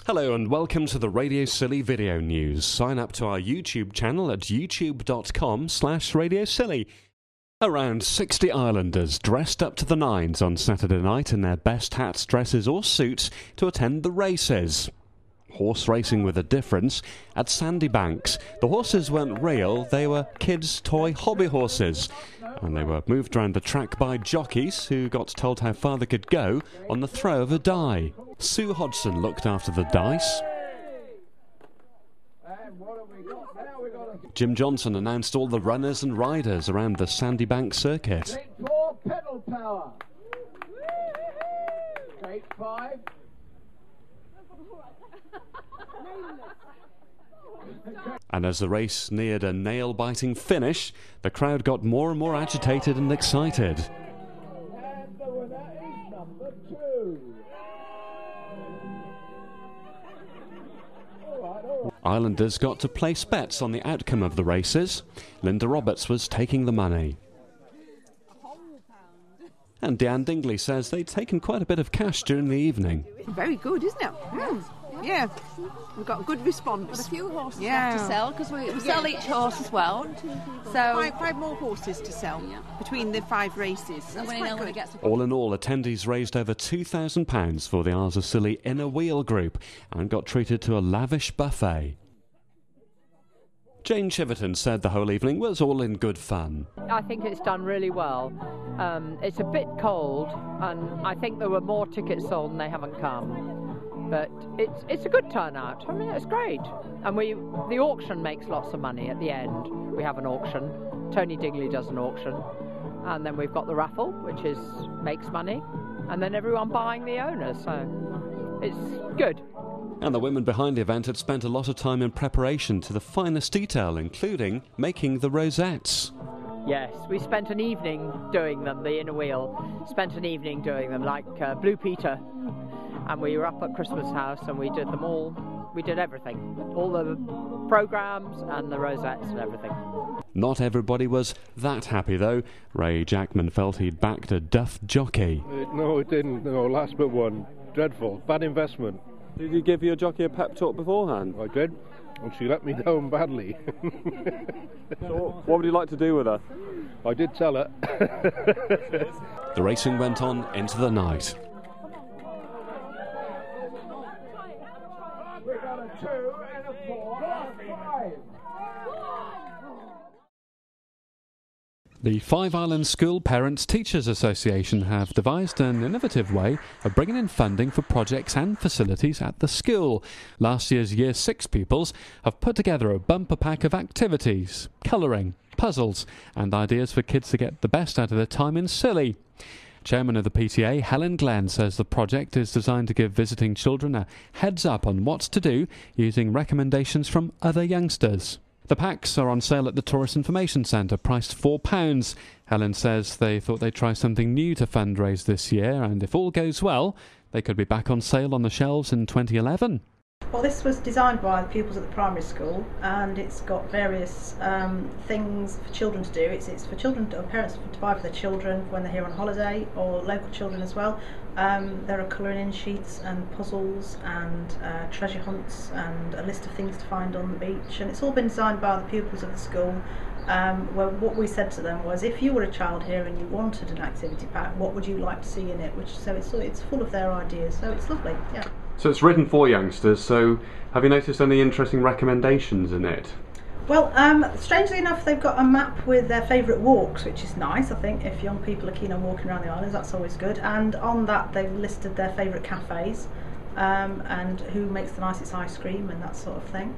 Hello and welcome to the Radio Scilly video news. Sign up to our YouTube channel at youtube.com/Radio Scilly. Around 60 islanders dressed up to the nines on Saturday night in their best hats, dresses or suits to attend the races. Horse racing with a difference at Sandybanks. The horses weren't real, they were kids' toy hobby horses. And they were moved around the track by jockeys who got told how far they could go on the throw of a die. Sue Hodgson looked after the dice. Jim Johnson announced all the runners and riders around the Sandybank circuit. Straight 4, pedal power. Straight 5. And as the race neared a nail-biting finish, the crowd got more and more agitated and excited. And the winner is number 2. All right. Islanders got to place bets on the outcome of the races. Linda Roberts was taking the money. And Deanne Dingley says they'd taken quite a bit of cash during the evening. Very good, isn't it? Yeah, we've got a good response. Got a few horses left to sell because we sell each horse as well. So Five more horses to sell between the 5 races. That's quite good. All in all, attendees raised over £2,000 for the Isles of Scilly Inner Wheel group and got treated to a lavish buffet. Jane Chiverton said the whole evening was all in good fun. I think it's done really well. It's a bit cold, and I think there were more tickets sold and they haven't come. But it's a good turnout. I mean, it's great. And the auction makes lots of money at the end. We have an auction. Tony Dingley does an auction. And then we've got the raffle, which makes money. And then everyone buying the owners. So it's good. And the women behind the event had spent a lot of time in preparation to the finest detail, including making the rosettes. Yes, we spent an evening doing them, the inner wheel. Spent an evening doing them, like Blue Peter. And we were up at Christmas House and we did them all. We did everything. All the programmes and the rosettes and everything. Not everybody was that happy, though. Ray Jackman felt he'd backed a duff jockey. No, it didn't. No, last but one. Dreadful. Bad investment. Did you give your jockey a pep talk beforehand? I did. And she let me down badly. So what would you like to do with her? I did tell her. The racing went on into the night. We got a 2 and a 4 and a 5. The Five Islands School Parents Teachers Association have devised an innovative way of bringing in funding for projects and facilities at the school. Last year's Year 6 pupils have put together a bumper pack of activities, colouring, puzzles and ideas for kids to get the best out of their time in Scilly. Chairman of the PTA, Helen Glenn, says the project is designed to give visiting children a heads up on what to do using recommendations from other youngsters. The packs are on sale at the Tourist Information Centre, priced £4. Helen says they thought they'd try something new to fundraise this year, and if all goes well, they could be back on sale on the shelves in 2011. Well, this was designed by the pupils at the primary school, and it's got various things for children to do. It's for children or parents to buy for their children when they're here on holiday, or local children as well. There are colouring in sheets and puzzles and treasure hunts and a list of things to find on the beach, and it's all been designed by the pupils of the school. Where what we said to them was, if you were a child here and you wanted an activity pack, what would you like to see in it? So it's full of their ideas, so it's lovely. Yeah. So it's written for youngsters, so have you noticed any interesting recommendations in it? Well, strangely enough, they've got a map with their favourite walks, which is nice. I think if young people are keen on walking around the islands, that's always good. And on that, they've listed their favourite cafes and who makes the nicest ice cream and that sort of thing.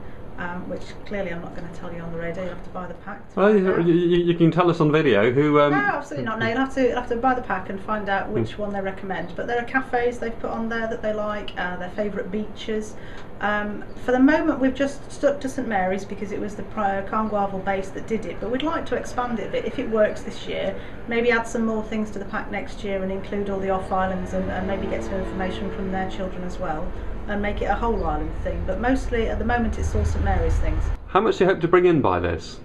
Which clearly I'm not going to tell you on the radio. You have to buy the pack. Well, you can tell us on video who. No, absolutely not. No, you'll have to buy the pack and find out which one they recommend. But there are cafes they've put on there that they like. Their favourite beaches. For the moment, we've just stuck to St Mary's because it was the Carnguaval base that did it. But we'd like to expand it a bit if it works this year. Maybe add some more things to the pack next year and include all the off islands and maybe get some information from their children as well. And make it a whole island thing, but mostly at the moment it's all St Mary's things. How much do you hope to bring in by this?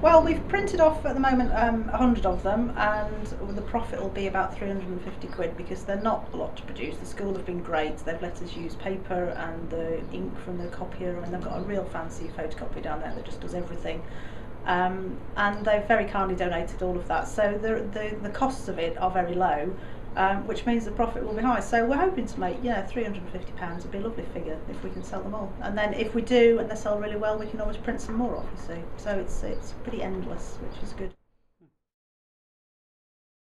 Well, we've printed off at the moment 100 of them, and the profit will be about 350 quid because they're not a lot to produce. The school have been great. They've let us use paper and the ink from the copier, and they've got a real fancy photocopier down there that just does everything. And they've very kindly donated all of that. So the costs of it are very low, which means the profit will be high. So we're hoping to make, £350 would be a lovely figure if we can sell them all. And then if we do and they sell really well, we can always print some more off, you see. So it's pretty endless, which is good.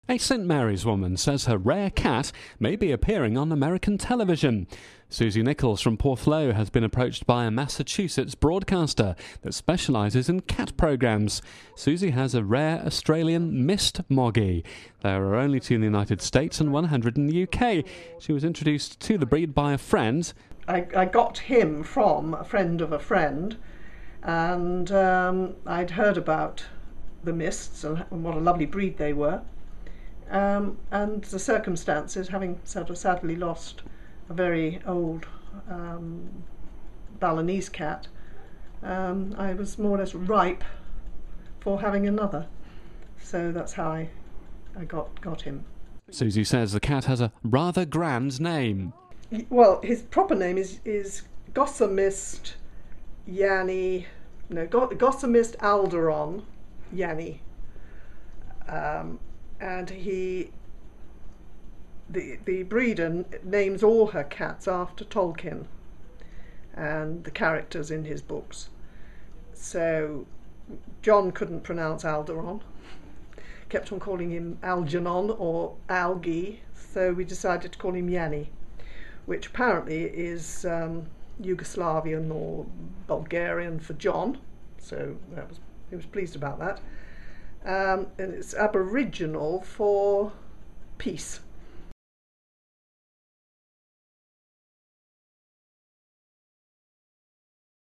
A St Mary's woman says her rare cat may be appearing on American television. Susie Nichols from Portflow has been approached by a Massachusetts broadcaster that specialises in cat programmes. Susie has a rare Australian mist moggy. There are only 2 in the United States and 100 in the UK. She was introduced to the breed by a friend. I got him from a friend of a friend, and I'd heard about the mists and what a lovely breed they were. And the circumstances, having sort of sadly lost a very old Balinese cat, I was more or less ripe for having another. So that's how I got him. Susie says the cat has a rather grand name. Well, his proper name is Gossamist Yanni. No, Gossamist Alderon Yanni. And the breeder names all her cats after Tolkien and the characters in his books. So John couldn't pronounce Alderon, kept on calling him Algernon or Algie, so we decided to call him Yanni, which apparently is Yugoslavian or Bulgarian for John, so he was pleased about that. And it's Aboriginal for peace.